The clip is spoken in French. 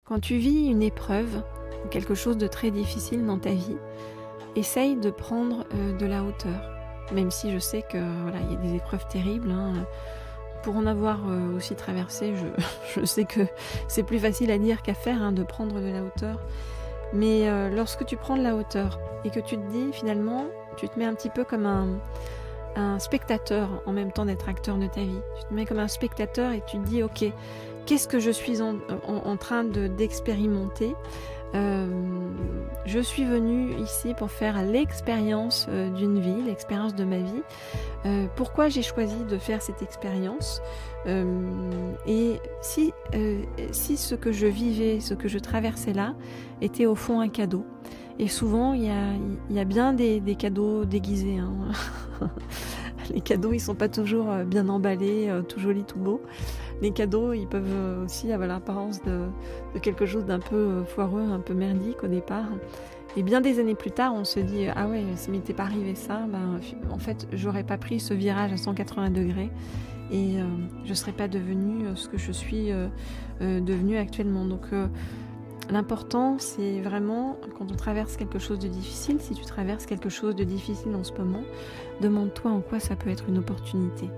Quand tu vis une épreuve, quelque chose de très difficile dans ta vie, essaye de prendre de la hauteur. Même si je sais que voilà, il y a des épreuves terribles, hein. Pour en avoir aussi traversé, je sais que c'est plus facile à dire qu'à faire, hein, de prendre de la hauteur. Mais lorsque tu prends de la hauteur et que tu te dis finalement, tu te mets un petit peu comme un spectateur en même temps d'être acteur de ta vie. Tu te mets comme un spectateur et tu te dis ok, qu'est-ce que je suis en train d'expérimenter. Je suis venue ici pour faire l'expérience d'une vie, l'expérience de ma vie. Pourquoi j'ai choisi de faire cette expérience, et si ce que je vivais, ce que je traversais là, était au fond un cadeau. Et souvent, il y a bien des cadeaux déguisés, hein. Les cadeaux, ils sont pas toujours bien emballés, tout jolis, tout beaux. Les cadeaux, ils peuvent aussi avoir l'apparence de quelque chose d'un peu foireux, un peu merdique au départ. Et bien des années plus tard, on se dit « Ah ouais, s'il m'était pas arrivé ça, en fait, j'aurais pas pris ce virage à 180 degrés et je serais pas devenue ce que je suis devenue actuellement. » Donc l'important, c'est vraiment, quand on traverse quelque chose de difficile, si tu traverses quelque chose de difficile en ce moment, demande-toi en quoi ça peut être une opportunité.